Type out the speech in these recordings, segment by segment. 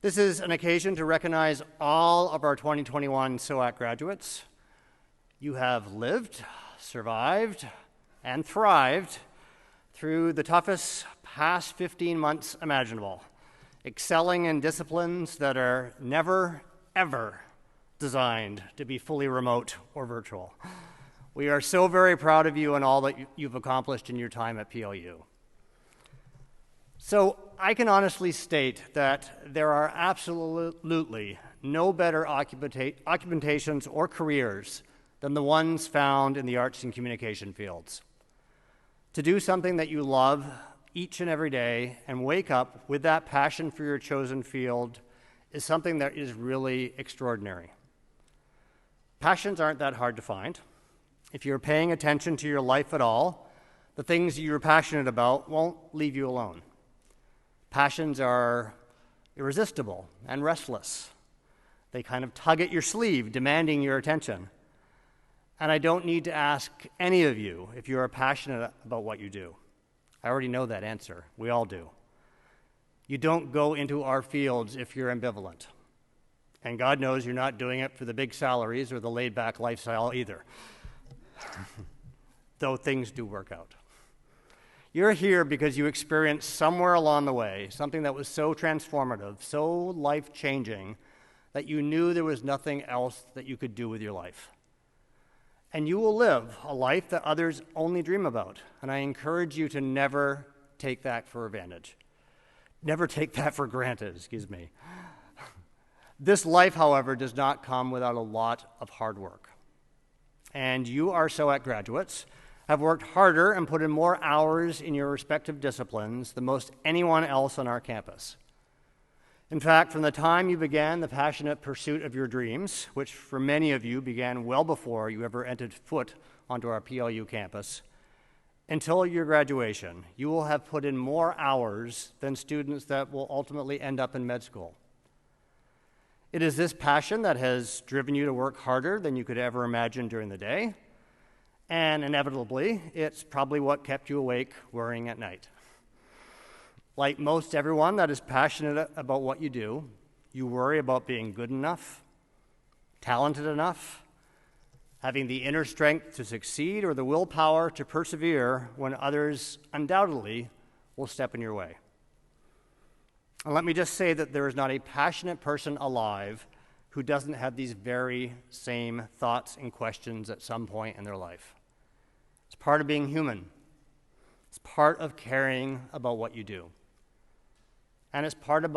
This is an occasion to recognize all of our 2021 SOAC graduates. You have lived, survived, and thrived through the toughest past 15 months imaginable, excelling in disciplines that are never, ever designed to be fully remote or virtual. We are so very proud of you and all that you've accomplished in your time at PLU. So I can honestly state that there are absolutely no better occupations or careers than the ones found in the arts and communication fields. To do something that you love each and every day and wake up with that passion for your chosen field is something that is really extraordinary. Passions aren't that hard to find. If you're paying attention to your life at all, the things you're passionate about won't leave you alone. Passions are irresistible and restless. They kind of tug at your sleeve, demanding your attention. And I don't need to ask any of you if you are passionate about what you do. I already know that answer. We all do. You don't go into our fields if you're ambivalent. And God knows you're not doing it for the big salaries or the laid-back lifestyle either. Though things do work out. You're here because you experienced somewhere along the way something that was so transformative, so life-changing, that you knew there was nothing else that you could do with your life. And you will live a life that others only dream about. And I encourage you to never take that for advantage. Never take that for granted, This life, however, does not come without a lot of hard work. And you, our SOAC graduates, have worked harder and put in more hours in your respective disciplines than most anyone else on our campus. In fact, from the time you began the passionate pursuit of your dreams, which for many of you began well before you ever entered foot onto our PLU campus, until your graduation, you will have put in more hours than students that will ultimately end up in med school. It is this passion that has driven you to work harder than you could ever imagine during the day, and inevitably, it's probably what kept you awake worrying at night. Like most everyone that is passionate about what you do, you worry about being good enough, talented enough, having the inner strength to succeed or the willpower to persevere when others undoubtedly will step in your way. And let me just say that there is not a passionate person alive who doesn't have these very same thoughts and questions at some point in their life. It's part of being human. It's part of caring about what you do. And it's part of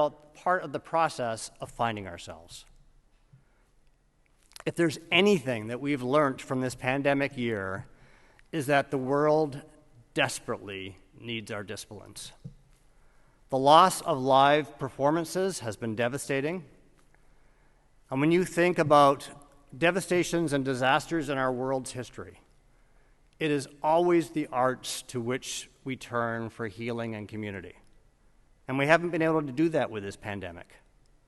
the process of finding ourselves. If there's anything that we've learned from this pandemic year, is that the world desperately needs our disciplines. The loss of live performances has been devastating. And when you think about devastations and disasters in our world's history, it is always the arts to which we turn for healing and community. And we haven't been able to do that with this pandemic.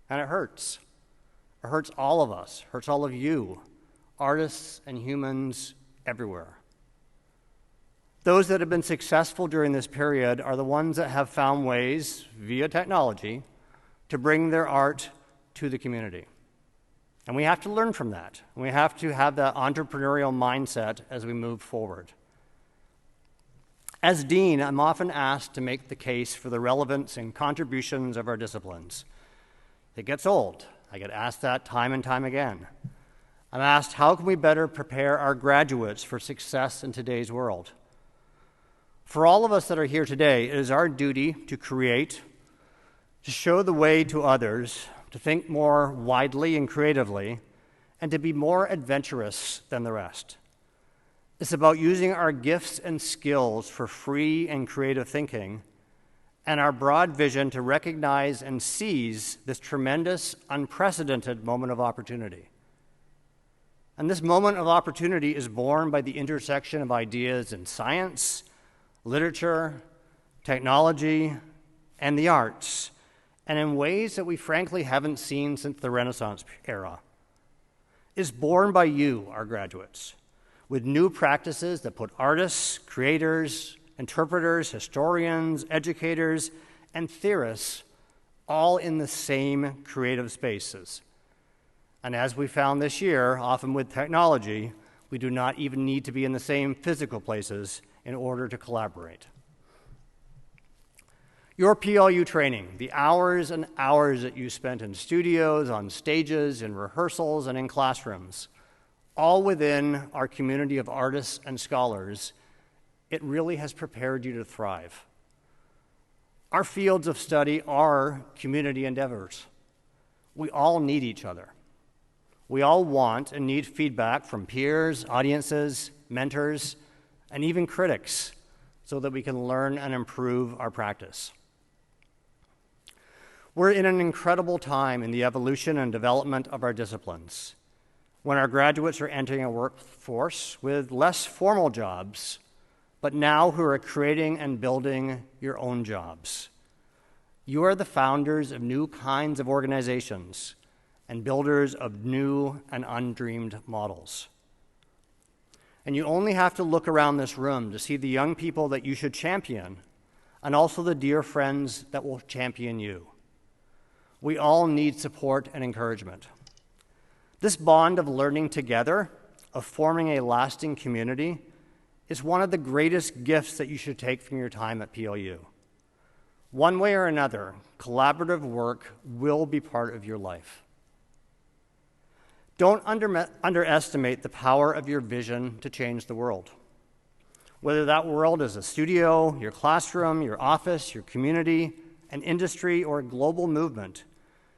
And it hurts. It hurts all of us, hurts all of you, artists and humans everywhere. Those that have been successful during this period are the ones that have found ways, via technology, to bring their art to the community. And we have to learn from that. We have to have that entrepreneurial mindset as we move forward. As dean, I'm often asked to make the case for the relevance and contributions of our disciplines. It gets old. I get asked that time and time again. I'm asked, how can we better prepare our graduates for success in today's world? For all of us that are here today, it is our duty to create, to show the way to others, to think more widely and creatively, and to be more adventurous than the rest. It's about using our gifts and skills for free and creative thinking, and our broad vision to recognize and seize this tremendous, unprecedented moment of opportunity. And this moment of opportunity is born by the intersection of ideas in science, literature, technology, and the arts, and in ways that we frankly haven't seen since the Renaissance era. Is born by you, our graduates, with new practices that put artists, creators, interpreters, historians, educators, and theorists all in the same creative spaces. And as we found this year, often with technology, we do not even need to be in the same physical places in order to collaborate. Your PLU training, the hours and hours that you spent in studios, on stages, in rehearsals, and in classrooms, all within our community of artists and scholars, it really has prepared you to thrive. Our fields of study are community endeavors. We all need each other. We all want and need feedback from peers, audiences, mentors, and even critics so that we can learn and improve our practice. We're in an incredible time in the evolution and development of our disciplines, when our graduates are entering a workforce with less formal jobs, but now who are creating and building your own jobs. You are the founders of new kinds of organizations and builders of new and undreamed models. And you only have to look around this room to see the young people that you should champion, and also the dear friends that will champion you. We all need support and encouragement. This bond of learning together, of forming a lasting community, is one of the greatest gifts that you should take from your time at PLU. One way or another, collaborative work will be part of your life. Don't underestimate the power of your vision to change the world. Whether that world is a studio, your classroom, your office, your community, an industry, or a global movement,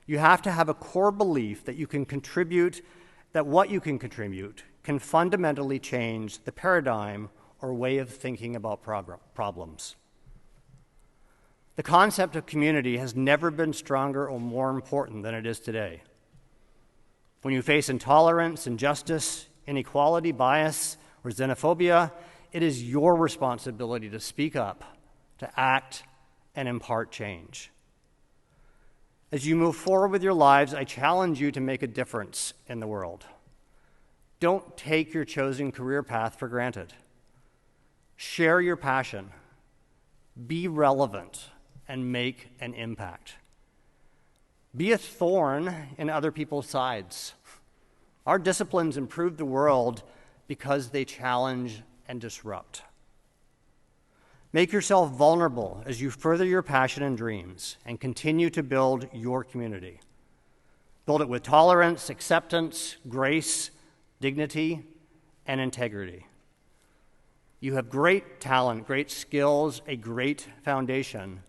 you have to have a core belief that you can contribute, that what you can contribute can fundamentally change the paradigm or way of thinking about problems. The concept of community has never been stronger or more important than it is today. When you face intolerance, injustice, inequality, bias, or xenophobia, it is your responsibility to speak up, to act, and impart change. As you move forward with your lives, I challenge you to make a difference in the world. Don't take your chosen career path for granted. Share your passion, be relevant, and make an impact. Be a thorn in other people's sides. Our disciplines improve the world because they challenge and disrupt. Make yourself vulnerable as you further your passion and dreams and continue to build your community. Build it with tolerance, acceptance, grace, dignity, and integrity. You have great talent, great skills, a great foundation,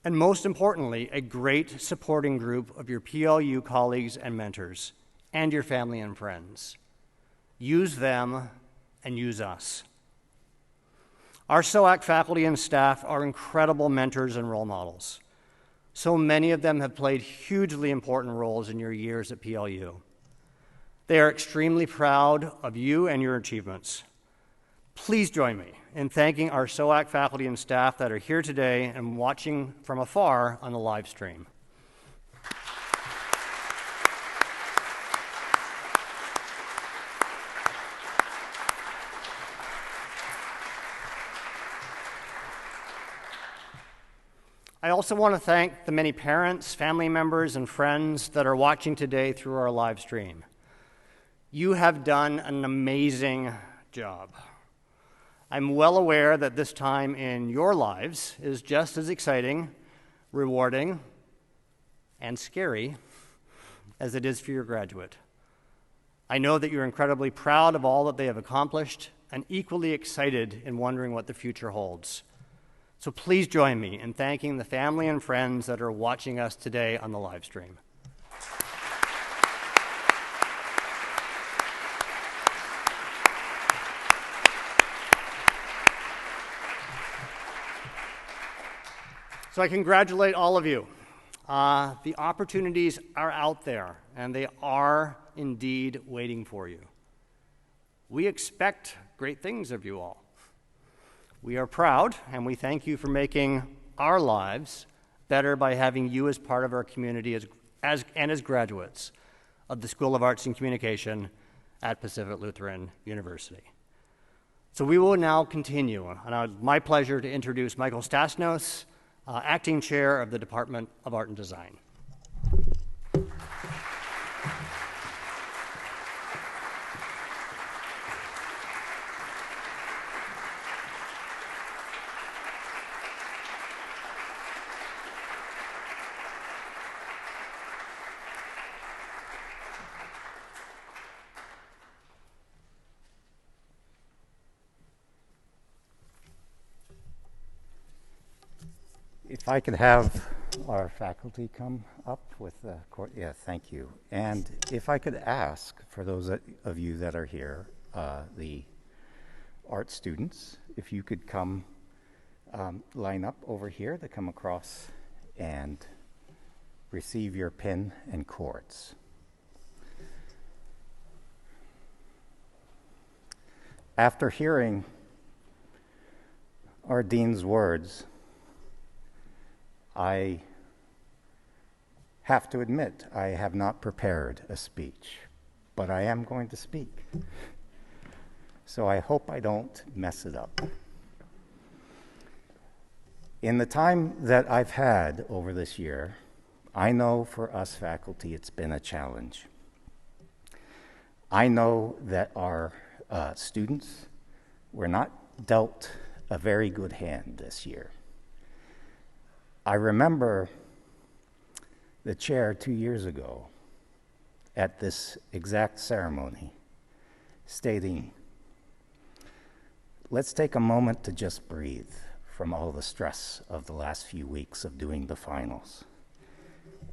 and most importantly, a great supporting group of your PLU colleagues and mentors, and your family and friends. Use them and use us. Our SOAC faculty and staff are incredible mentors and role models. So many of them have played hugely important roles in your years at PLU. They are extremely proud of you and your achievements. Please join me in thanking our SOAC faculty and staff that are here today and watching from afar on the live stream. I also want to thank the many parents, family members, and friends that are watching today through our live stream. You have done an amazing job. I'm well aware that this time in your lives is just as exciting, rewarding, and scary as it is for your graduate. I know that you're incredibly proud of all that they have accomplished and equally excited in wondering what the future holds. So please join me in thanking the family and friends that are watching us today on the live stream. So I congratulate all of you. The opportunities are out there, and they are indeed waiting for you. We expect great things of you all. We are proud, and we thank you for making our lives better by having you as part of our community as graduates of the School of Arts and Communication at Pacific Lutheran University. So we will now continue, and it's my pleasure to introduce Michael Stasinos, acting chair of the Department of Art and Design. If I could have our faculty come up with the court. Yeah, thank you. And if I could ask, for those of you that are here, the art students, if you could come line up over here to come across and receive your pin and cords. After hearing our dean's words, I have to admit I have not prepared a speech, but I am going to speak. So I hope I don't mess it up. In the time that I've had over this year, I know for us faculty it's been a challenge. I know that our students were not dealt a very good hand this year. I remember the chair 2 years ago at this exact ceremony stating, let's take a moment to just breathe from all the stress of the last few weeks of doing the finals.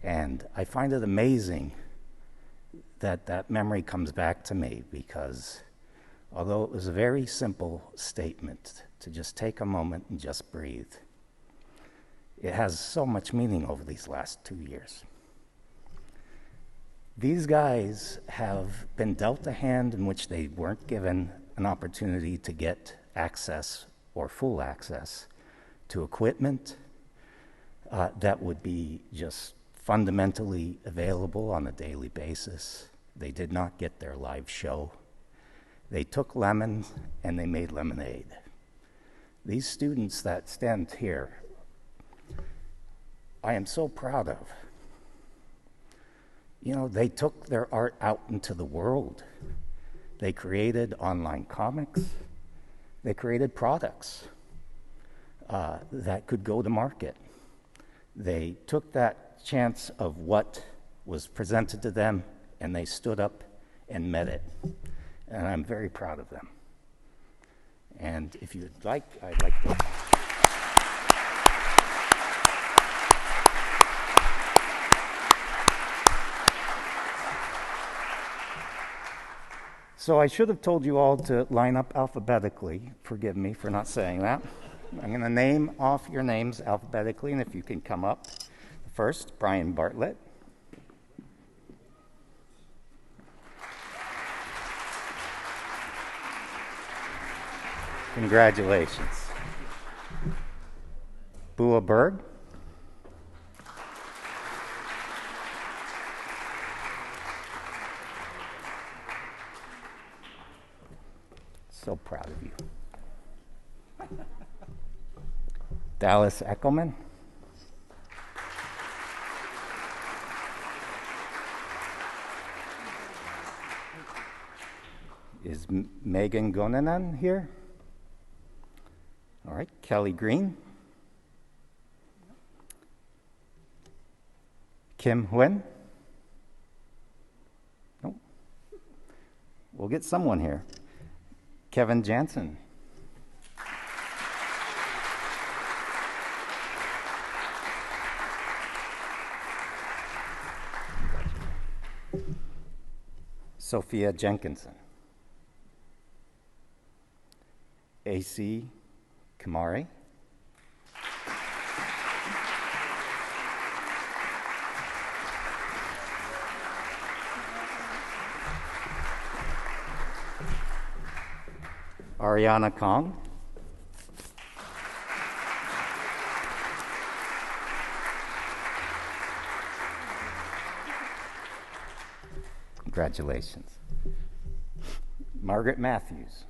And I find it amazing that that memory comes back to me, because although it was a very simple statement to just take a moment and just breathe, it has so much meaning over these last 2 years. These guys have been dealt a hand in which they weren't given an opportunity to get access or full access to equipment that would be just fundamentally available on a daily basis. They did not get their live show. They took lemons and they made lemonade. These students that stand here, I am so proud of. You know, they took their art out into the world. They created online comics. They created products that could go to market. They took that chance of what was presented to them, and they stood up and met it. And I'm very proud of them. And if you'd like, I'd like to... So I should have told you all to line up alphabetically. Forgive me for not saying that. I'm going to name off your names alphabetically, and if you can come up. First, Brian Bartlett. Congratulations. Bua Berg. So proud of you. Dallas Eckelman. Is Megan Gonanan here? All right, Kelly Green. Kim Huynh? Nope. We'll get someone here. Kevin Jansen. Sophia Jenkinson. A.C. Kamari. Ariana Kong. Congratulations. Margaret Matthews.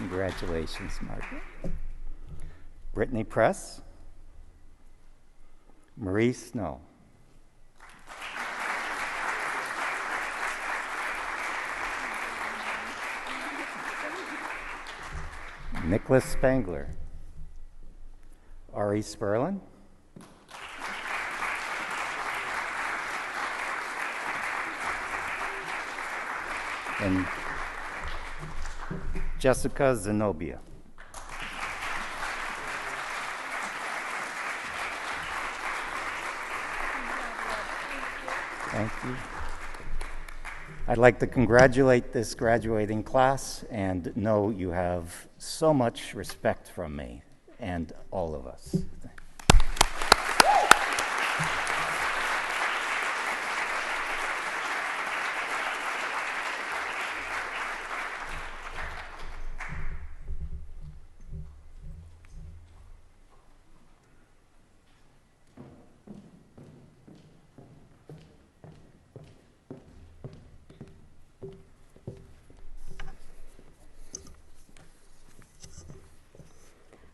Congratulations, Margaret. Brittany Press. Marie Snow. Nicholas Spangler. Ari Sperlin. And Jessica Zenobia. Thank you. I'd like to congratulate this graduating class and know you have so much respect from me and all of us.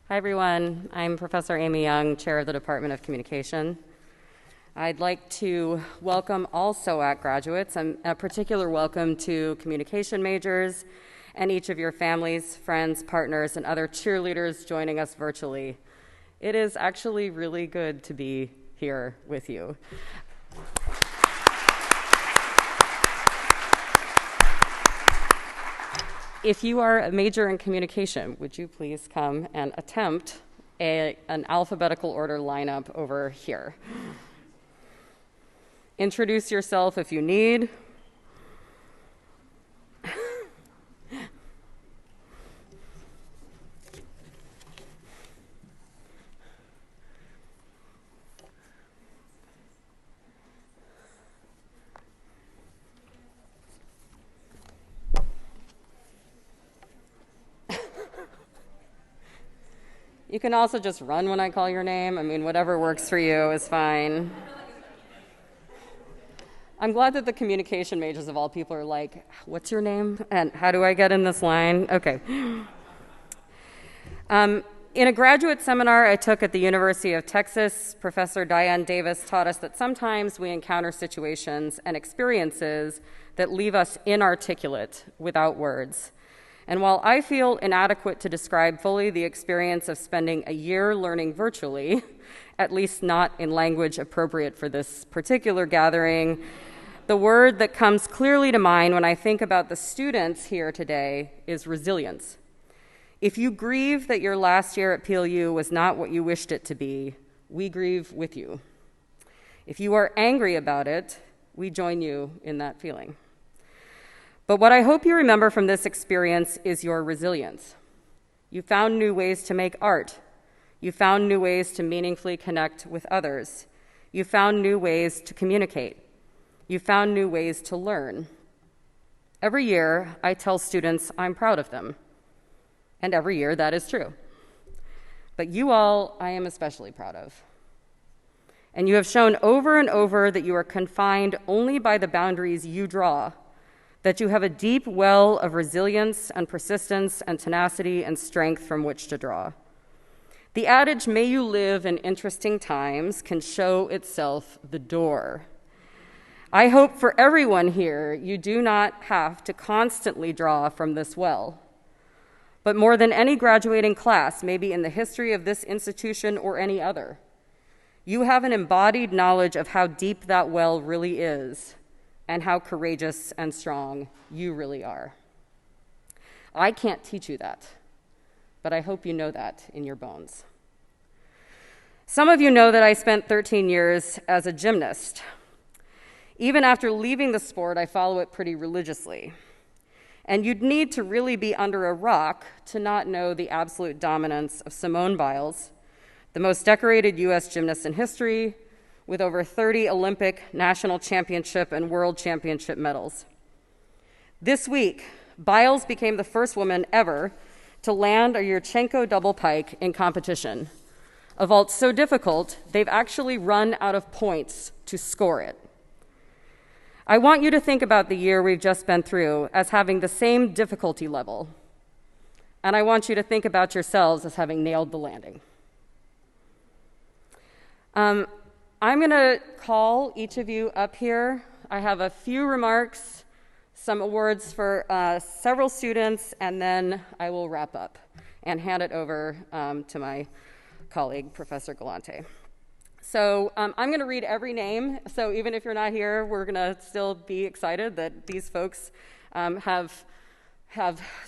Hi, everyone. I'm Professor Amy Young, Chair of the Department of Communication. I'd like to welcome all SOAC graduates, and a particular welcome to communication majors and each of your families, friends, partners, and other cheerleaders joining us virtually. It is actually really good to be here with you. If you are a major in communication, would you please come and attempt an alphabetical order lineup over here? Introduce yourself if you need. You can also just run when I call your name. I mean, whatever works for you is fine. I'm glad that the communication majors of all people are like, what's your name? And how do I get in this line? Okay. In a graduate seminar I took at the University of Texas, Professor Diane Davis taught us that sometimes we encounter situations and experiences that leave us inarticulate without words. And while I feel inadequate to describe fully the experience of spending a year learning virtually, at least not in language appropriate for this particular gathering, the word that comes clearly to mind when I think about the students here today is resilience. If you grieve that your last year at PLU was not what you wished it to be, we grieve with you. If you are angry about it, we join you in that feeling. But what I hope you remember from this experience is your resilience. You found new ways to make art. You found new ways to meaningfully connect with others. You found new ways to communicate. You found new ways to learn. Every year, I tell students I'm proud of them. And every year, that is true. But you all, I am especially proud of. And you have shown over and over that you are confined only by the boundaries you draw, that you have a deep well of resilience and persistence and tenacity and strength from which to draw. The adage, may you live in interesting times, can show itself the door. I hope for everyone here, you do not have to constantly draw from this well. But more than any graduating class, maybe in the history of this institution or any other, you have an embodied knowledge of how deep that well really is, and how courageous and strong you really are. I can't teach you that, but I hope you know that in your bones. Some of you know that I spent 13 years as a gymnast. Even after leaving the sport, I follow it pretty religiously. And you'd need to really be under a rock to not know the absolute dominance of Simone Biles, the most decorated U.S. gymnast in history, with over 30 Olympic, national championship, and world championship medals. This week, Biles became the first woman ever to land a Yurchenko double pike in competition, a vault so difficult, they've actually run out of points to score it. I want you to think about the year we've just been through as having the same difficulty level. and I want you to think about yourselves as having nailed the landing. I'm going to call each of you up here. I have a few remarks, some awards for several students, and then I will wrap up and hand it over to my colleague, Professor Galante. So I'm going to read every name, so even if you're not here, we're going to still be excited that these folks have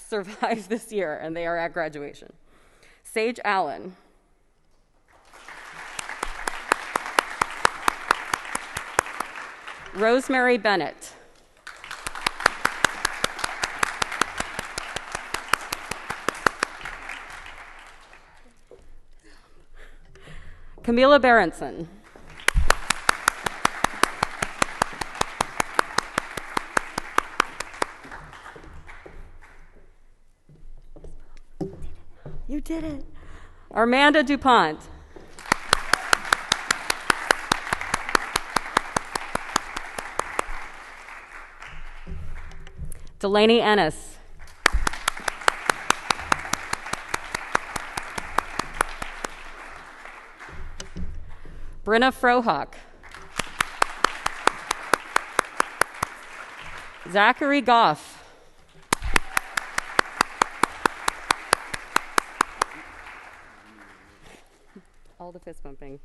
survived this year, and they are at graduation. Sage Allen. Rosemary Bennett. Camila Berenson. You did it. Armanda DuPont. Delaney Ennis. Brenna Frohock. Zachary Goff. All the fist bumping.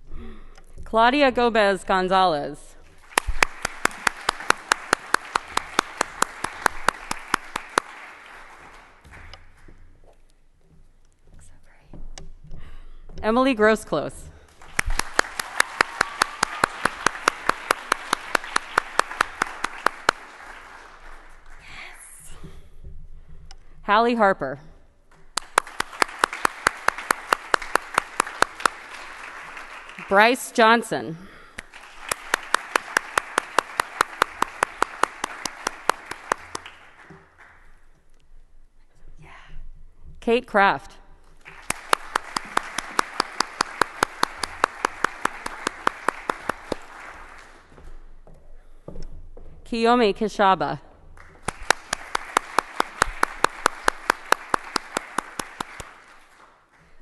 Claudia Gomez Gonzalez. So great. Emily Grossclose. Yes. Hallie Harper. Bryce Johnson. Yeah. Kate Kraft. Kiyomi Kishaba.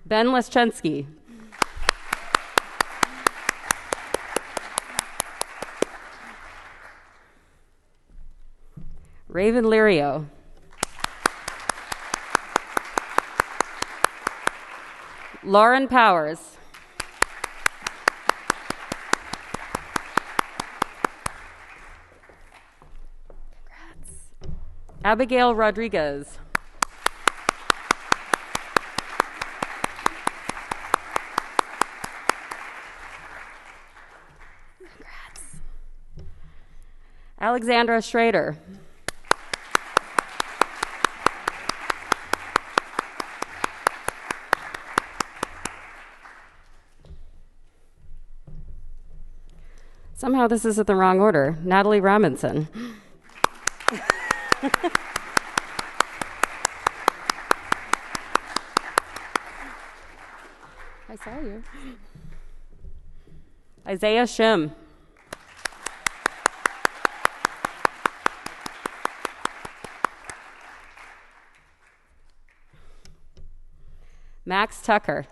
Ben Leschensky. Raven Lirio. Lauren Powers. Congrats. Abigail Rodriguez. Congrats. Alexandra Schrader. Somehow this is in the wrong order. Natalie Robinson. I saw you. Isaiah Shim. Max Tucker.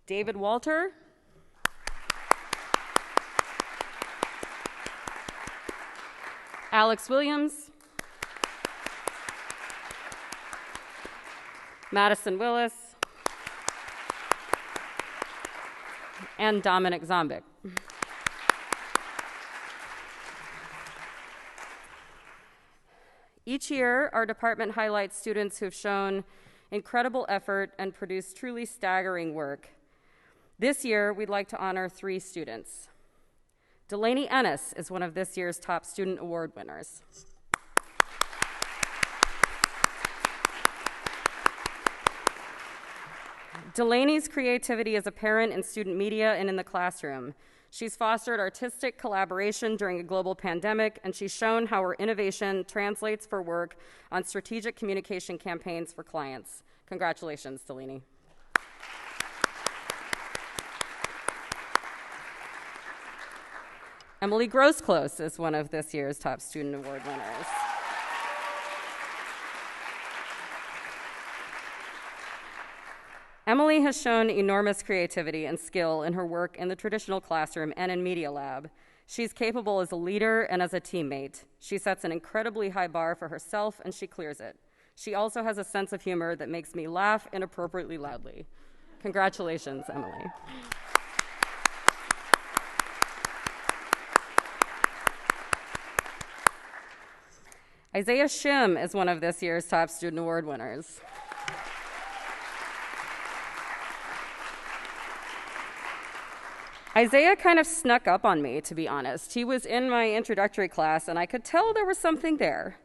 David Walter. Alex Williams. Madison Willis. And Dominic Zombik. Each year, our department highlights students who have shown incredible effort and produced truly staggering work. This year, we'd like to honor 3 students. Delaney Ennis is one of this year's top student award winners. Delaney's creativity is apparent in student media and in the classroom. She's fostered artistic collaboration during a global pandemic, and she's shown how her innovation translates for work on strategic communication campaigns for clients. Congratulations, Delaney. Emily Grosclose is one of this year's top student award winners. Emily has shown enormous creativity and skill in her work in the traditional classroom and in Media Lab. She's capable as a leader and as a teammate. She sets an incredibly high bar for herself, and she clears it. She also has a sense of humor that makes me laugh inappropriately loudly. Congratulations, Emily. Isaiah Shim is one of this year's top student award winners. Isaiah kind of snuck up on me, to be honest. He was in my introductory class, and I could tell there was something there.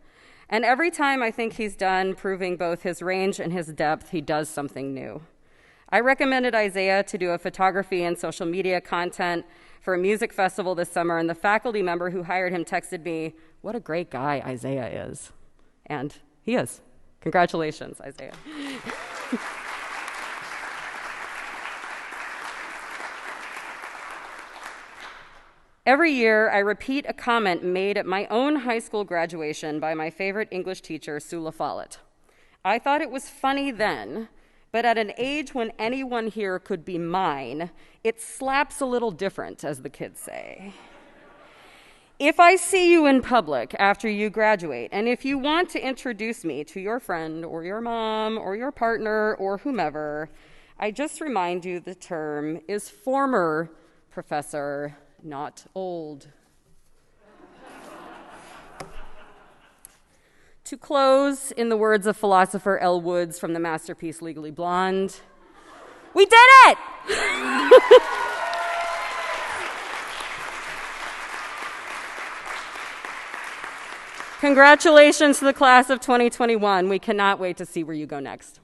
And every time I think he's done proving both his range and his depth, he does something new. I recommended Isaiah to do a photography and social media content for a music festival this summer, and the faculty member who hired him texted me, "What a great guy Isaiah is." And he is. Congratulations, Isaiah. Every year, I repeat a comment made at my own high school graduation by my favorite English teacher, Sula Follett. I thought it was funny then, but at an age when anyone here could be mine, it slaps a little different, as the kids say. If I see you in public after you graduate, and if you want to introduce me to your friend or your mom or your partner or whomever, I just remind you the term is former professor, not old. To close, in the words of philosopher Elle Woods from the masterpiece Legally Blonde, we did it! Congratulations to the class of 2021. We cannot wait to see where you go next.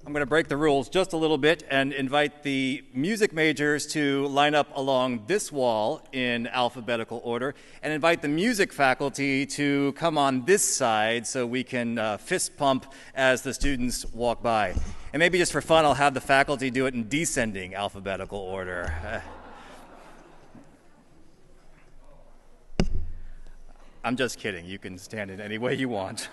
I'm going to break the rules just a little bit and invite the music majors to line up along this wall in alphabetical order, and invite the music faculty to come on this side so we can fist pump as the students walk by. And maybe just for fun, I'll have the faculty do it in descending alphabetical order. I'm just kidding. You can stand it any way you want.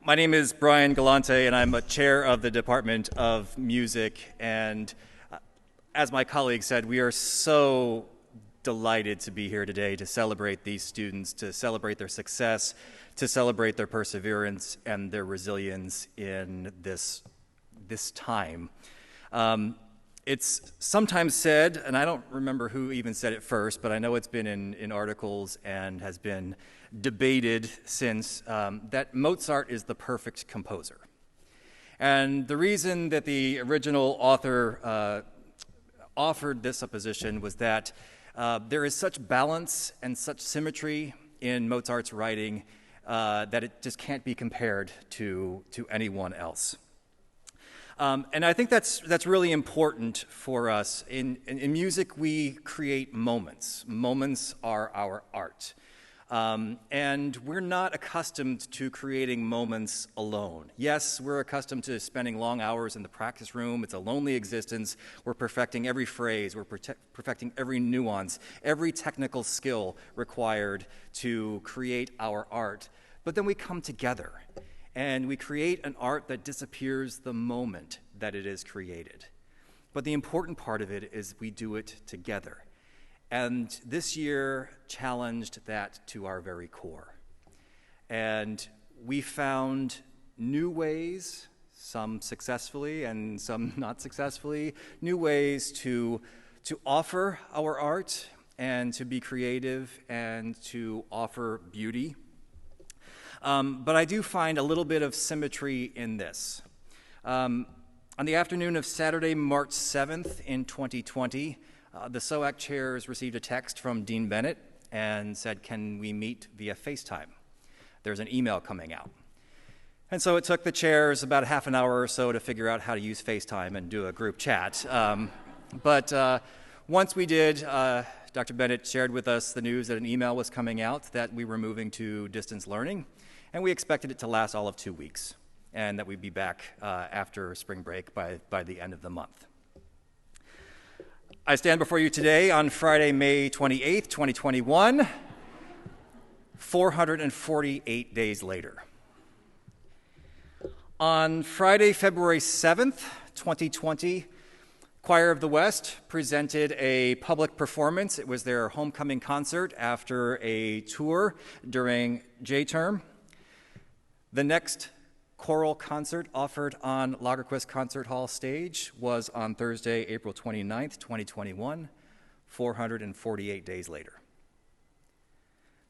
My name is Brian Galante, and I'm a chair of the Department of Music. And as my colleague said, we are so delighted to be here today to celebrate these students, to celebrate their success, to celebrate their perseverance and their resilience in this time. It's sometimes said, and I don't remember who even said it first, but I know it's been in articles and has been debated since, that Mozart is the perfect composer. And the reason that the original author offered this supposition was that there is such balance and such symmetry in Mozart's writing that it just can't be compared to anyone else. And I think that's really important for us. In music, we create moments. Moments are our art. And we're not accustomed to creating moments alone. Yes, we're accustomed to spending long hours in the practice room. It's a lonely existence. We're perfecting every phrase. We're perfecting every nuance, every technical skill required to create our art. But then we come together, and we create an art that disappears the moment that it is created. But the important part of it is we do it together. And this year challenged that to our very core. And we found new ways, some successfully and some not successfully, new ways to offer our art and to be creative and to offer beauty. But I do find a little bit of symmetry in this. On the afternoon of Saturday, March 7th in 2020, the SOAC chairs received a text from Dean Bennett, and said, can we meet via FaceTime? There's an email coming out. And so it took the chairs about half an hour or so to figure out how to use FaceTime and do a group chat. But once we did, Dr. Bennett shared with us the news that an email was coming out that we were moving to distance learning, and we expected it to last all of 2 weeks, and that we'd be back after spring break by the end of the month. I stand before you today on Friday, May 28th, 2021, 448 days later. On Friday, February 7th, 2020, Choir of the West presented a public performance. It was their homecoming concert after a tour during J-term. The next choral concert offered on Lagerquist Concert Hall stage was on Thursday, April 29th, 2021, 448 days later.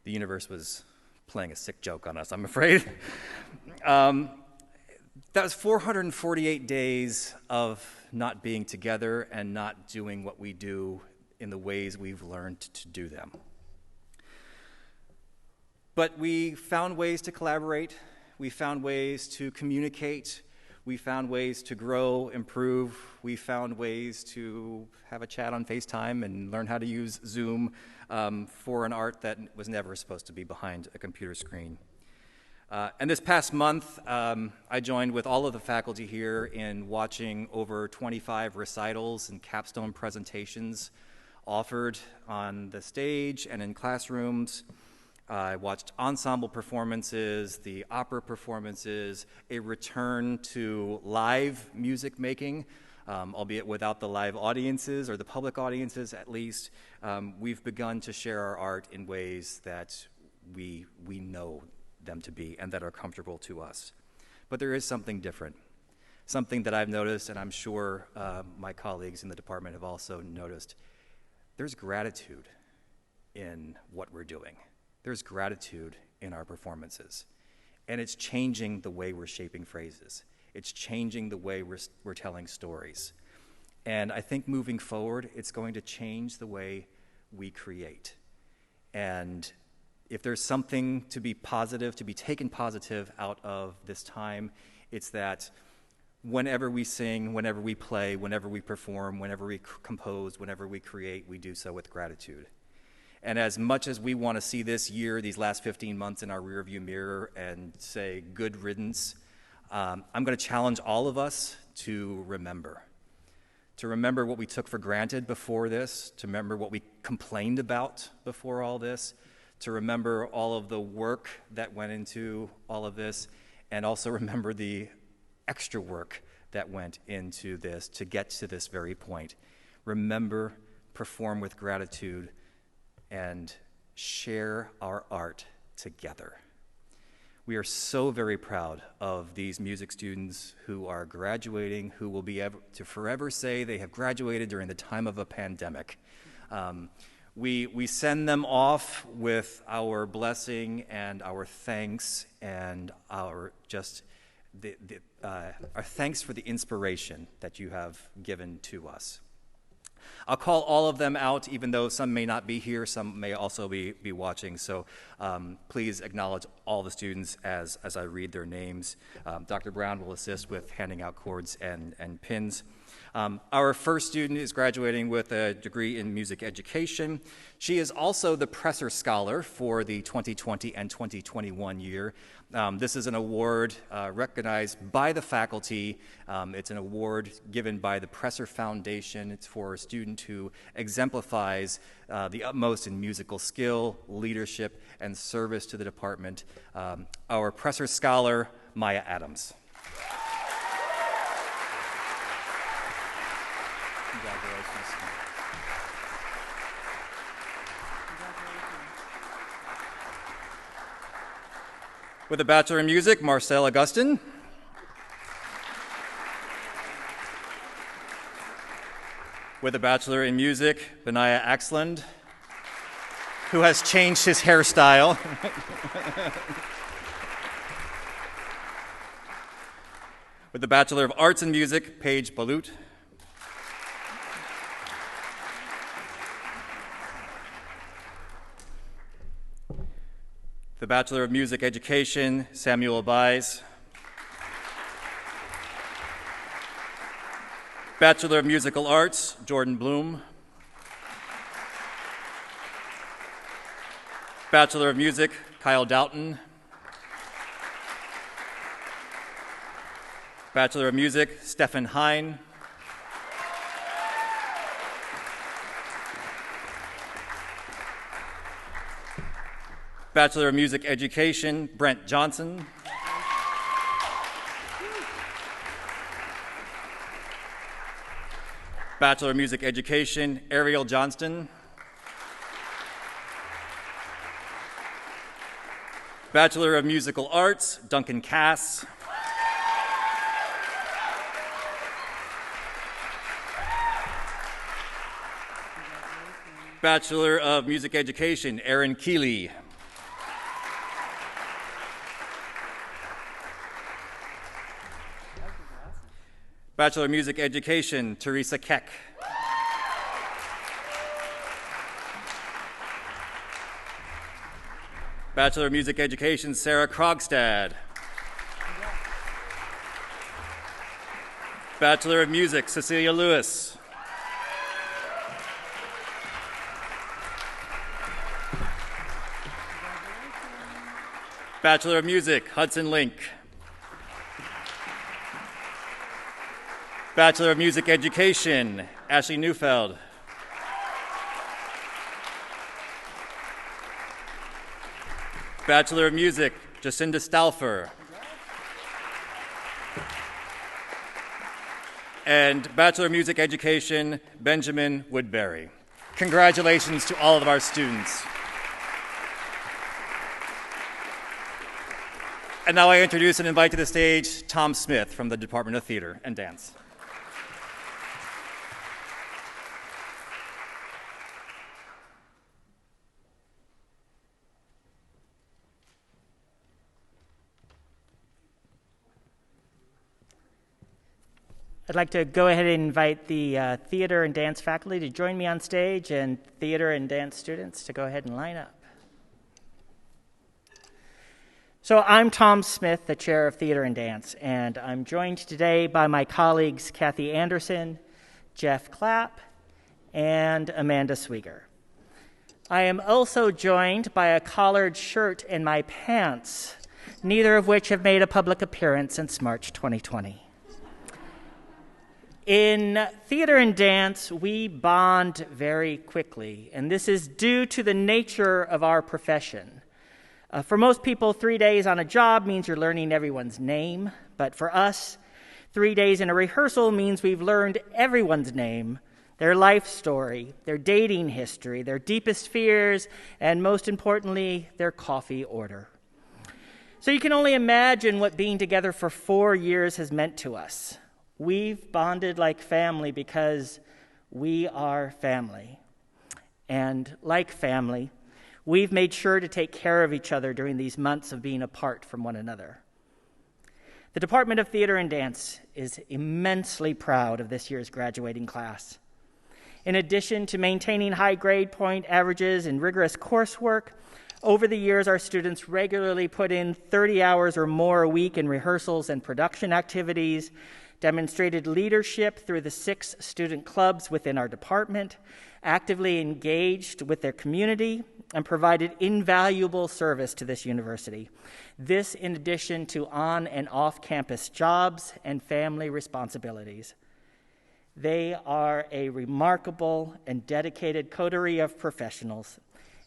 The universe was playing a sick joke on us, I'm afraid. That was 448 days of not being together and not doing what we do in the ways we've learned to do them. But we found ways to collaborate. We found ways to communicate. We found ways to grow, improve. We found ways to have a chat on FaceTime and learn how to use Zoom for an art that was never supposed to be behind a computer screen. And this past month, I joined with all of the faculty here in watching over 25 recitals and capstone presentations offered on the stage and in classrooms. I watched ensemble performances, the opera performances, a return to live music making, albeit without the live audiences or the public audiences at least. We've begun to share our art in ways that we know them to be and that are comfortable to us. But there is something different, something that I've noticed, and I'm sure my colleagues in the department have also noticed. There's gratitude in what we're doing. There's gratitude in our performances. And it's changing the way we're shaping phrases. It's changing the way we're telling stories. And I think moving forward, it's going to change the way we create. And if there's something to be positive, to be taken positive out of this time, it's that whenever we sing, whenever we play, whenever we perform, whenever we compose, whenever we create, we do so with gratitude. And as much as we want to see this year, these last 15 months in our rearview mirror and say good riddance, I'm going to challenge all of us to remember what we took for granted before this, to remember what we complained about before all this, to remember all of the work that went into all of this, and also remember the extra work that went into this to get to this very point. Remember, perform with gratitude, and share our art together. We are so very proud of these music students who are graduating, who will be able to forever say they have graduated during the time of a pandemic. We send them off with our blessing and our thanks and our our thanks for the inspiration that you have given to us. I'll call all of them out, even though some may not be here, some may also be watching, so please acknowledge all the students as I read their names. Dr. Brown will assist with handing out cords and pins. Our first student is graduating with a degree in music education. She is also the Presser Scholar for the 2020 and 2021 year. This is an award recognized by the faculty. It's an award given by the Presser Foundation. It's for a student who exemplifies the utmost in musical skill, leadership, and service to the department. Our Presser Scholar, Maya Adams. Congratulations. With a Bachelor in Music, Marcel Augustin. With a Bachelor in Music, Benaiah Axland, who has changed his hairstyle. With the Bachelor of Arts in Music, Paige Balut. Bachelor of Music Education, Samuel Abies. Bachelor of Musical Arts, Jordan Bloom. Bachelor of Music, Kyle Doughton. Bachelor of Music, Stefan Hine. Bachelor of Music Education, Brent Johnson. Bachelor of Music Education, Ariel Johnston. Bachelor of Musical Arts, Duncan Cass. Bachelor of Music Education, Aaron Keeley. Bachelor of Music Education, Teresa Keck. Bachelor of Music Education, Sarah Krogstad. Bachelor of Music, Cecilia Lewis. Bachelor of Music, Hudson Link. Bachelor of Music Education, Ashley Neufeld. Bachelor of Music, Jacinda Stauffer. And Bachelor of Music Education, Benjamin Woodbury. Congratulations to all of our students. And now I introduce and invite to the stage Tom Smith from the Department of Theater and Dance. I'd like to go ahead and invite the theater and dance faculty to join me on stage, and theater and dance students to go ahead and line up. So I'm Tom Smith, the chair of theater and dance, and I'm joined today by my colleagues Kathy Anderson, Jeff Clapp, and Amanda Swieger. I am also joined by a collared shirt and my pants, neither of which have made a public appearance since March 2020. In theater and dance, we bond very quickly, and this is due to the nature of our profession. For most people, 3 days on a job means you're learning everyone's name, but for us, 3 days in a rehearsal means we've learned everyone's name, their life story, their dating history, their deepest fears, and most importantly, their coffee order. So you can only imagine what being together for 4 years has meant to us. We've bonded like family because we are family. And like family, we've made sure to take care of each other during these months of being apart from one another. The Department of Theater and Dance is immensely proud of this year's graduating class. In addition to maintaining high grade point averages and rigorous coursework, over the years our students regularly put in 30 hours or more a week in rehearsals and production activities, demonstrated leadership through the 6 student clubs within our department, actively engaged with their community, and provided invaluable service to this university. This in addition to on and off-campus jobs and family responsibilities. They are a remarkable and dedicated coterie of professionals,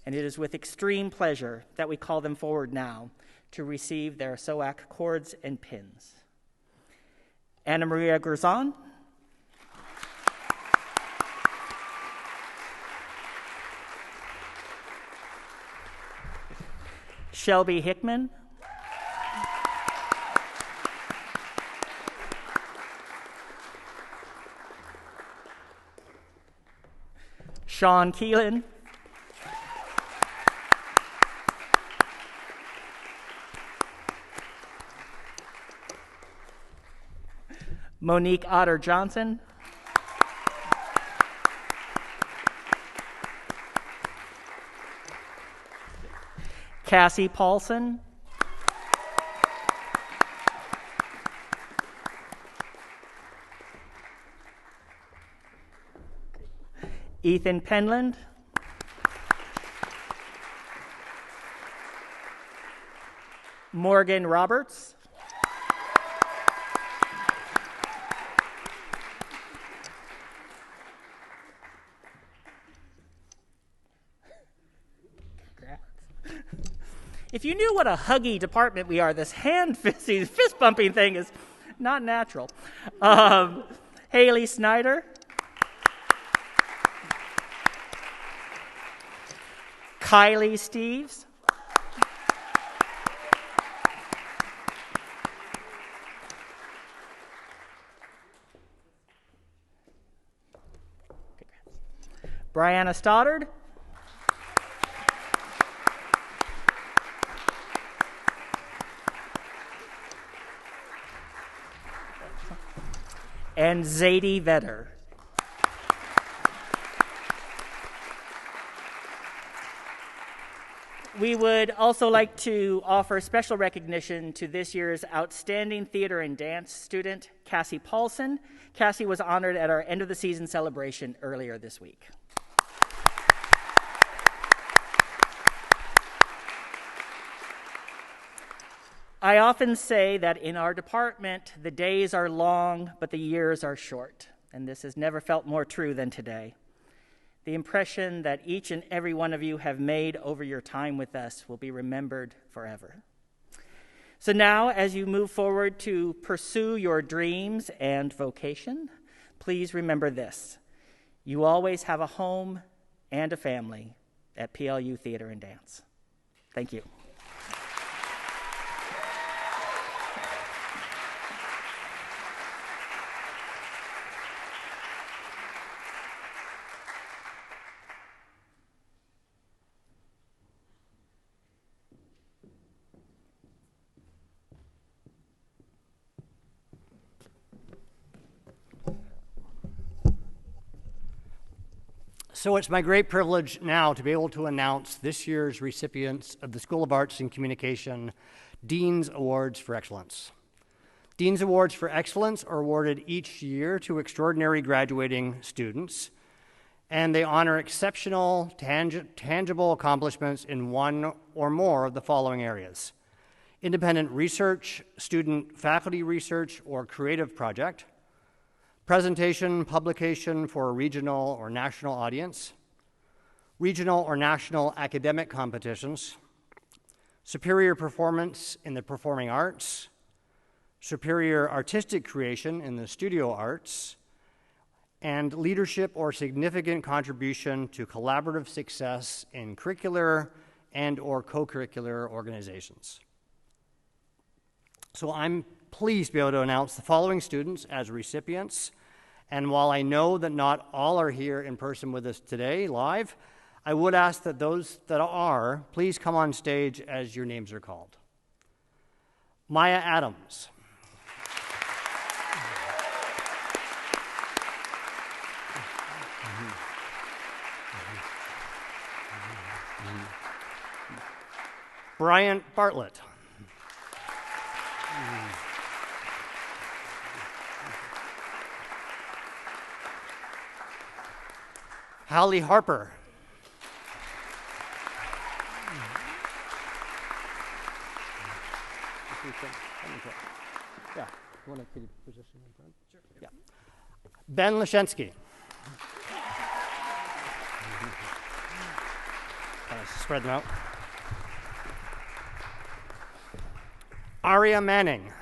and it is with extreme pleasure that we call them forward now to receive their SOAC cords and pins. Anna Maria Gurzon, Shelby Hickman, Sean Keelan, Monique Otter Johnson, Cassie Paulson. Ethan Penland. Morgan Roberts. If you knew what a huggy department we are, this fist bumping thing is not natural. Haley Snyder. Kylie Steves. Brianna Stoddard. And Zadie Vetter. We would also like to offer special recognition to this year's outstanding theater and dance student, Cassie Paulson. Cassie was honored at our end of the season celebration earlier this week. I often say that in our department, the days are long, but the years are short, and this has never felt more true than today. The impression that each and every one of you have made over your time with us will be remembered forever. So now, as you move forward to pursue your dreams and vocation, please remember this: you always have a home and a family at PLU Theater and Dance. Thank you. So it's my great privilege now to be able to announce this year's recipients of the School of Arts and Communication Dean's Awards for Excellence. Dean's Awards for Excellence are awarded each year to extraordinary graduating students, and they honor exceptional, tangible accomplishments in one or more of the following areas: independent research, student faculty research or creative project, presentation, publication for a regional or national audience, regional or national academic competitions, superior performance in the performing arts, superior artistic creation in the studio arts, and leadership or significant contribution to collaborative success in curricular and or co-curricular organizations. So I'm pleased to be able to announce the following students as recipients. And while I know that not all are here in person with us today, live, I would ask that those that are, please come on stage as your names are called. Maya Adams. Bryant Bartlett. Hallie Harper. Yeah, you want to take a position in front? Sure. Yeah. Ben Lashensky. Spread them out. Aria Manning.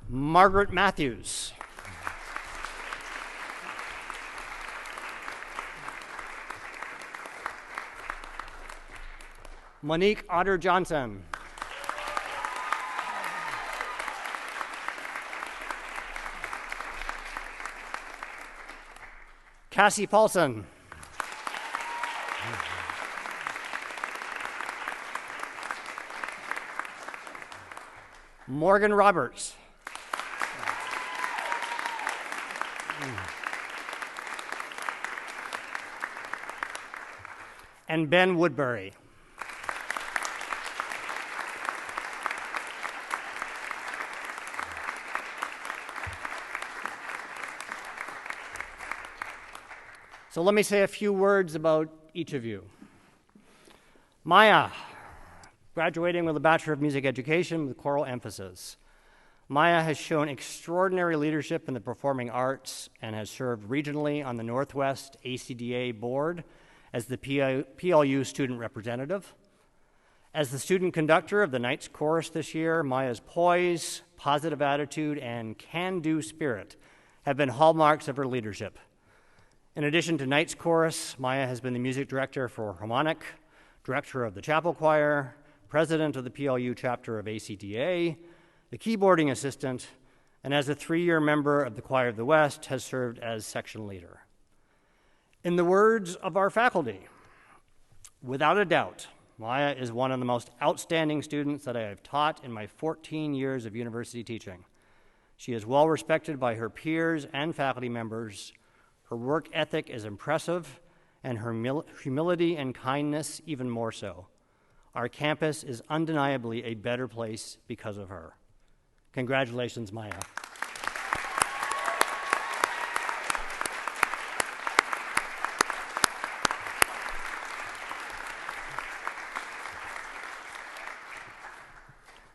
Margaret Matthews. Monique Otter Johnson. Cassie Paulson. Morgan Roberts. And Ben Woodbury. So let me say a few words about each of you. Maya, graduating with a Bachelor of Music Education with choral emphasis. Maya has shown extraordinary leadership in the performing arts and has served regionally on the Northwest ACDA board as the PLU student representative. As the student conductor of the Knights Chorus this year, Maya's poise, positive attitude, and can-do spirit have been hallmarks of her leadership. In addition to Knights Chorus, Maya has been the music director for Harmonic, director of the chapel choir, president of the PLU chapter of ACDA, the keyboarding assistant, and as a 3-year member of the Choir of the West, has served as section leader. In the words of our faculty, without a doubt, Maya is one of the most outstanding students that I have taught in my 14 years of university teaching. She is well respected by her peers and faculty members. Her work ethic is impressive, and her humility and kindness even more so. Our campus is undeniably a better place because of her. Congratulations, Maya.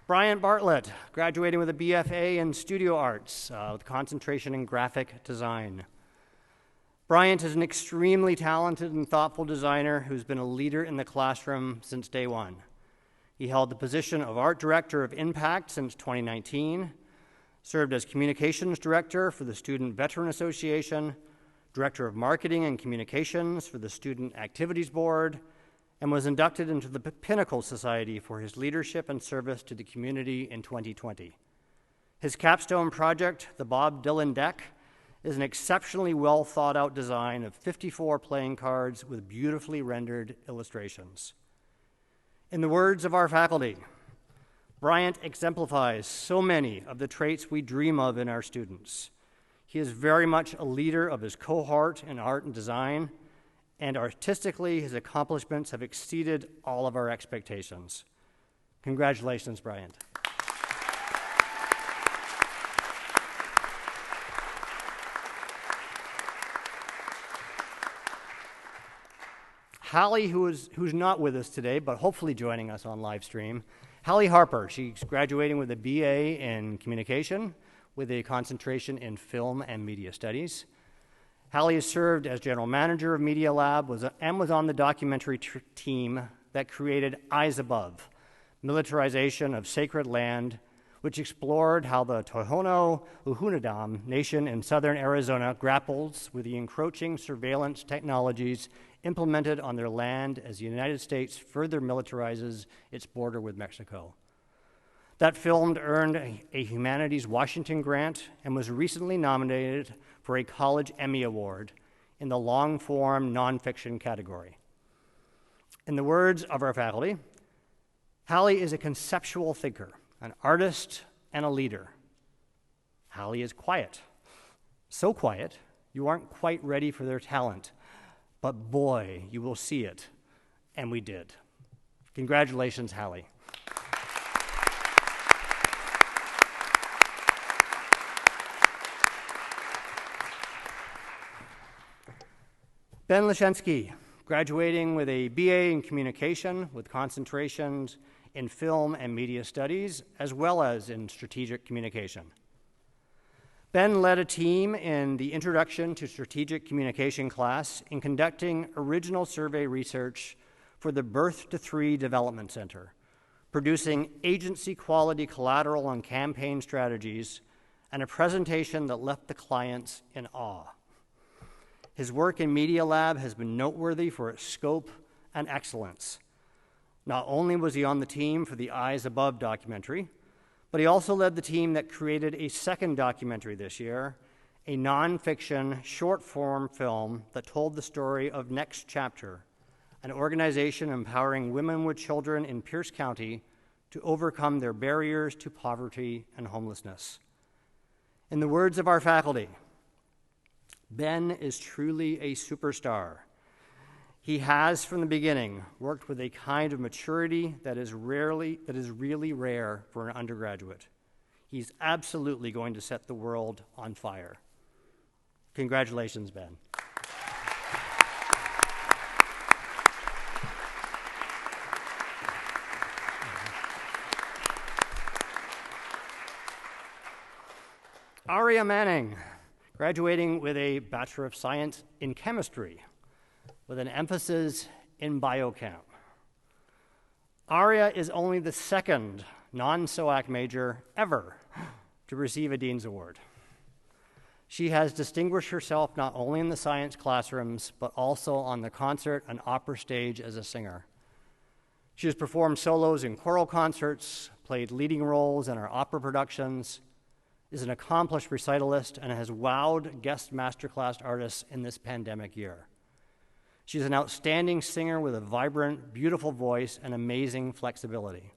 Bryant Bartlett, graduating with a BFA in Studio Arts with concentration in graphic design. Bryant is an extremely talented and thoughtful designer who's been a leader in the classroom since day one. He held the position of Art Director of Impact since 2019, served as Communications Director for the Student Veteran Association, Director of Marketing and Communications for the Student Activities Board, and was inducted into the Pinnacle Society for his leadership and service to the community in 2020. His capstone project, the Bob Dylan Deck, is an exceptionally well thought out design of 54 playing cards with beautifully rendered illustrations. In the words of our faculty, Bryant exemplifies so many of the traits we dream of in our students. He is very much a leader of his cohort in art and design, and artistically, his accomplishments have exceeded all of our expectations. Congratulations, Bryant. Hallie, who's not with us today, but hopefully joining us on live stream. Hallie Harper, she's graduating with a BA in communication with a concentration in film and media studies. Hallie has served as general manager of Media Lab and was on the documentary team that created Eyes Above, militarization of sacred land, which explored how the Tohono O'odham Nation in southern Arizona grapples with the encroaching surveillance technologies implemented on their land as the United States further militarizes its border with Mexico. That film earned a Humanities Washington grant and was recently nominated for a College Emmy Award in the long-form nonfiction category. In the words of our faculty, Hallie is a conceptual thinker, an artist, and a leader. Hallie is quiet. So quiet, you aren't quite ready for their talent. But boy, you will see it. And we did. Congratulations, Hallie. Ben Leszczynski, graduating with a BA in communication with concentrations in film and media studies, as well as in strategic communication. Ben led a team in the Introduction to Strategic Communication class in conducting original survey research for the Birth to Three Development Center, producing agency quality collateral on campaign strategies, and a presentation that left the clients in awe. His work in Media Lab has been noteworthy for its scope and excellence. Not only was he on the team for the Eyes Above documentary, but he also led the team that created a second documentary this year, a nonfiction short-form film that told the story of Next Chapter, an organization empowering women with children in Pierce County to overcome their barriers to poverty and homelessness. In the words of our faculty, Ben is truly a superstar. He has, from the beginning, worked with a kind of maturity that is really rare for an undergraduate. He's absolutely going to set the world on fire. Congratulations, Ben. Aria Manning, graduating with a Bachelor of Science in Chemistry, with an emphasis in biochem. Aria is only the second non-SOAC major ever to receive a Dean's Award. She has distinguished herself not only in the science classrooms, but also on the concert and opera stage as a singer. She has performed solos in choral concerts, played leading roles in our opera productions, is an accomplished recitalist, and has wowed guest masterclass artists in this pandemic year. She's an outstanding singer with a vibrant, beautiful voice and amazing flexibility.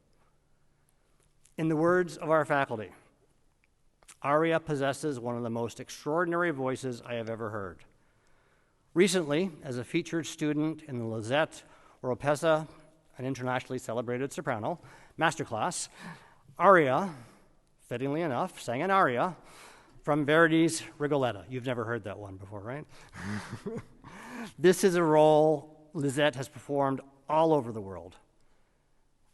In the words of our faculty, Aria possesses one of the most extraordinary voices I have ever heard. Recently, as a featured student in the Lisette Oropesa, an internationally celebrated soprano, masterclass, Aria, fittingly enough, sang an aria from Verdi's Rigoletto. You've never heard that one before, right? This is a role Lisette has performed all over the world.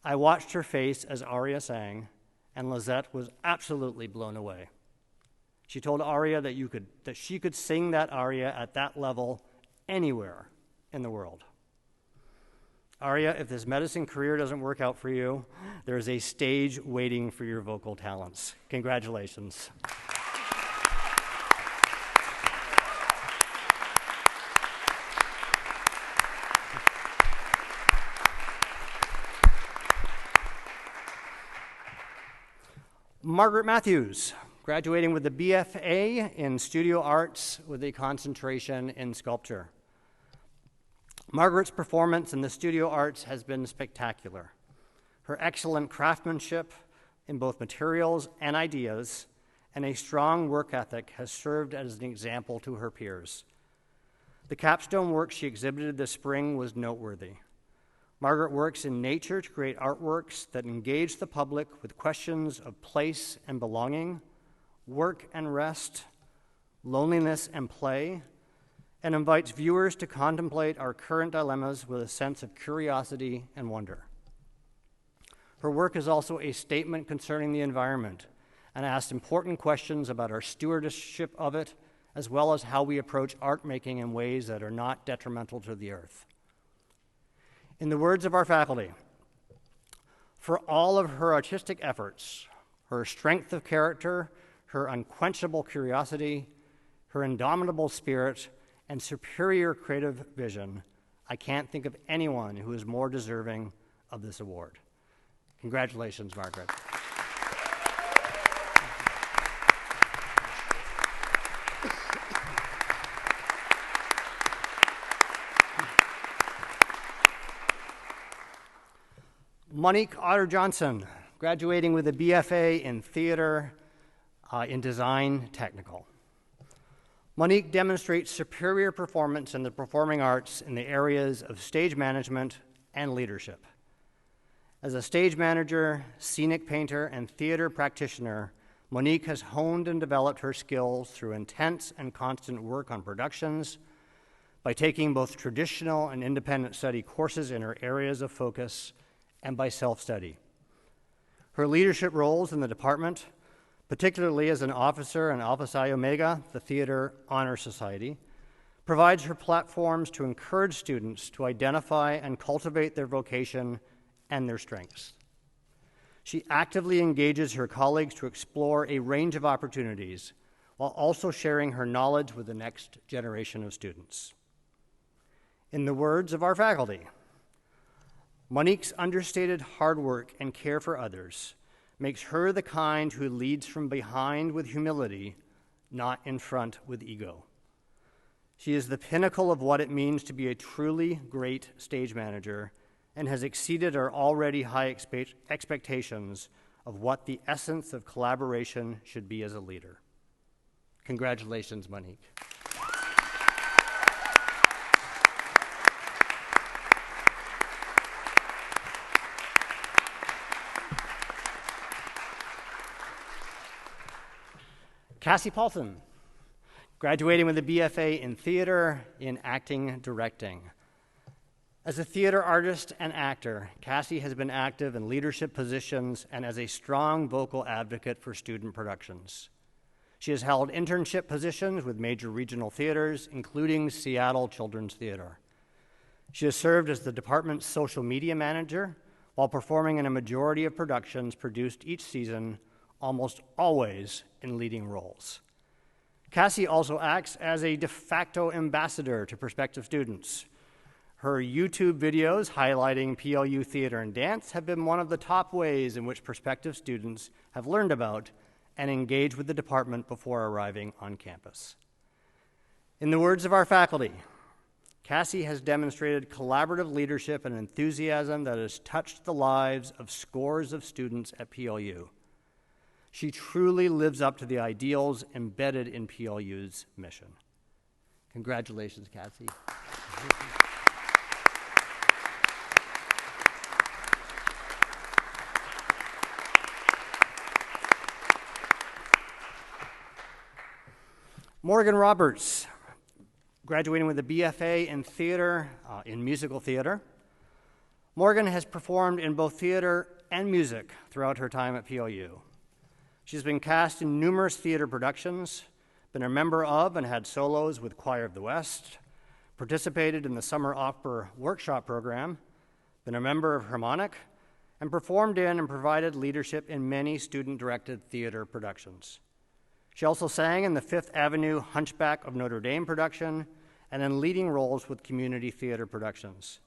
I watched her face as Aria sang, and Lisette was absolutely blown away. She told Aria that she could sing that aria at that level anywhere in the world. Aria, if this medicine career doesn't work out for you, there is a stage waiting for your vocal talents. Congratulations. Margaret Matthews, graduating with the BFA in Studio Arts with a concentration in sculpture. Margaret's performance in the studio arts has been spectacular. Her excellent craftsmanship in both materials and ideas and a strong work ethic has served as an example to her peers. The capstone work she exhibited this spring was noteworthy. Margaret works in nature to create artworks that engage the public with questions of place and belonging, work and rest, loneliness and play, and invites viewers to contemplate our current dilemmas with a sense of curiosity and wonder. Her work is also a statement concerning the environment and asks important questions about our stewardship of it, as well as how we approach art making in ways that are not detrimental to the earth. In the words of our faculty, for all of her artistic efforts, her strength of character, her unquenchable curiosity, her indomitable spirit, and superior creative vision, I can't think of anyone who is more deserving of this award. Congratulations, Margaret. Monique Otter-Johnson, graduating with a BFA in Theater in Design Technical. Monique demonstrates superior performance in the performing arts in the areas of stage management and leadership. As a stage manager, scenic painter, and theater practitioner, Monique has honed and developed her skills through intense and constant work on productions, by taking both traditional and independent study courses in her areas of focus, and by self-study. Her leadership roles in the department, particularly as an officer in Alpha Psi Omega, the Theater Honor Society, provides her platforms to encourage students to identify and cultivate their vocation and their strengths. She actively engages her colleagues to explore a range of opportunities while also sharing her knowledge with the next generation of students. In the words of our faculty, Monique's understated hard work and care for others makes her the kind who leads from behind with humility, not in front with ego. She is the pinnacle of what it means to be a truly great stage manager and has exceeded our already high expectations of what the essence of collaboration should be as a leader. Congratulations, Monique. Cassie Paulson, graduating with a BFA in theater in acting directing. As a theater artist and actor, Cassie has been active in leadership positions and as a strong vocal advocate for student productions. She has held internship positions with major regional theaters, including Seattle Children's Theater. She has served as the department's social media manager while performing in a majority of productions produced each season, almost always in leading roles. Cassie also acts as a de facto ambassador to prospective students. Her YouTube videos highlighting PLU theater and dance have been one of the top ways in which prospective students have learned about and engaged with the department before arriving on campus. In the words of our faculty, Cassie has demonstrated collaborative leadership and enthusiasm that has touched the lives of scores of students at PLU. She truly lives up to the ideals embedded in PLU's mission. Congratulations, Cassie. Morgan Roberts, graduating with a BFA in theater, in musical theater. Morgan has performed in both theater and music throughout her time at PLU. She's been cast in numerous theater productions, been a member of and had solos with Choir of the West, participated in the Summer Opera Workshop Program, been a member of Harmonic, and performed in and provided leadership in many student-directed theater productions. She also sang in the Fifth Avenue Hunchback of Notre Dame production and in leading roles with community theater productions.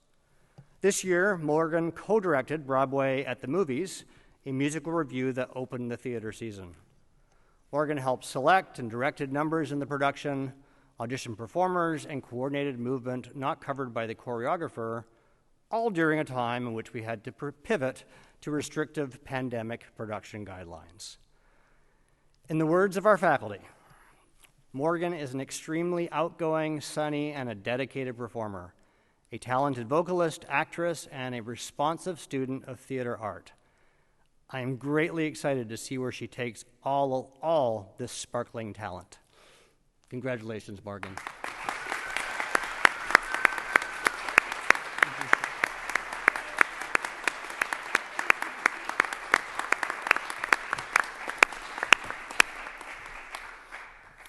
This year, Morgan co-directed Broadway at the Movies, a musical review that opened the theater season. Morgan helped select and directed numbers in the production, auditioned performers, and coordinated movement not covered by the choreographer, all during a time in which we had to pivot to restrictive pandemic production guidelines. In the words of our faculty, Morgan is an extremely outgoing, sunny, and a dedicated performer, a talented vocalist, actress, and a responsive student of theater art. I am greatly excited to see where she takes all this sparkling talent. Congratulations, Morgan.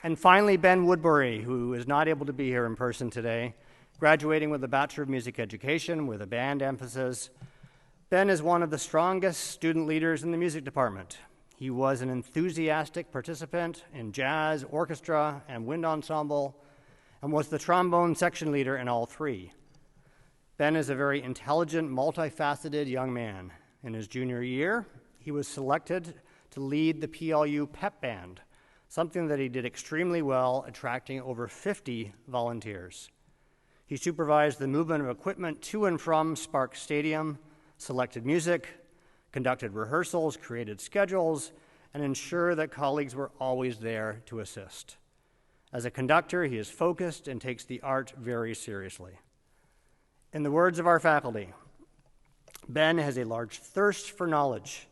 And finally, Ben Woodbury, who is not able to be here in person today, graduating with a Bachelor of Music Education with a band emphasis. Ben is one of the strongest student leaders in the music department. He was an enthusiastic participant in jazz, orchestra, and wind ensemble, and was the trombone section leader in all three. Ben is a very intelligent, multifaceted young man. In his junior year, he was selected to lead the PLU pep band, something that he did extremely well, attracting over 50 volunteers. He supervised the movement of equipment to and from Sparks Stadium, selected music, conducted rehearsals, created schedules, and ensured that colleagues were always there to assist. As a conductor, he is focused and takes the art very seriously. In the words of our faculty, Ben has a large thirst for knowledge.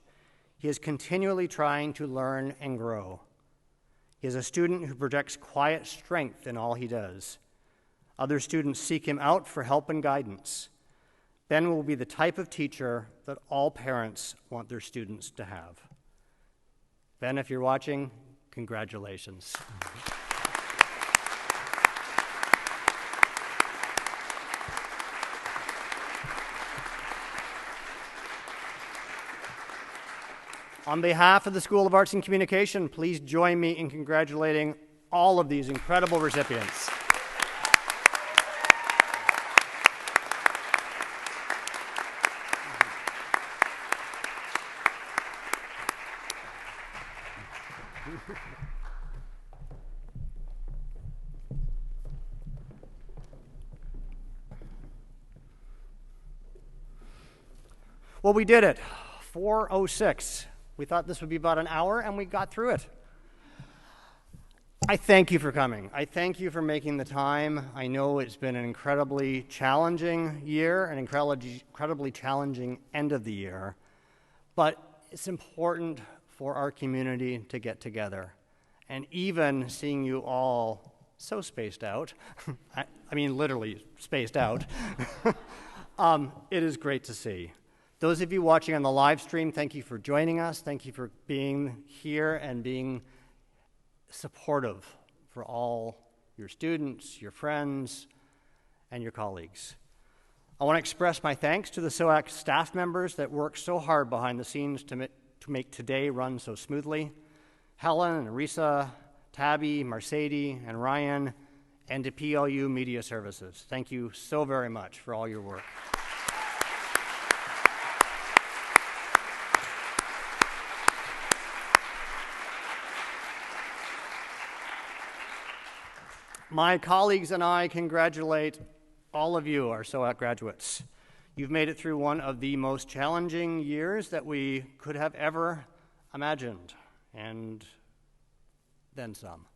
He is continually trying to learn and grow. He is a student who projects quiet strength in all he does. Other students seek him out for help and guidance. Ben will be the type of teacher that all parents want their students to have. Ben, if you're watching, congratulations. On behalf of the School of Arts and Communication, please join me in congratulating all of these incredible recipients. Well, we did it. 4:06. We thought this would be about an hour, and we got through it. I thank you for coming. I thank you for making the time. I know it's been an incredibly challenging year, an incredibly challenging end of the year, but it's important for our community to get together and even seeing you all so spaced out, I mean literally spaced out, it is great to see. Those of you watching on the live stream, thank you for joining us. Thank you for being here and being supportive for all your students, your friends, and your colleagues. I want to express my thanks to the SOAC staff members that work so hard behind the scenes to make today run so smoothly. Helen and Risa, Tabby, Mercedes, and Ryan, and to PLU Media Services. Thank you so very much for all your work. My colleagues and I congratulate all of you, our SOAC graduates. You've made it through one of the most challenging years that we could have ever imagined, and then some.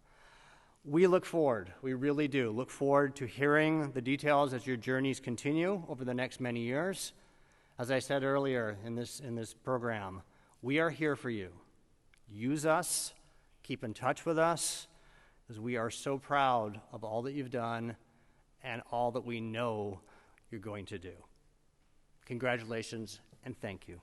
We look forward, we really do, look forward to hearing the details as your journeys continue over the next many years. As I said earlier in this program, we are here for you. Use us, keep in touch with us, because we are so proud of all that you've done and all that we know you're going to do. Congratulations and thank you.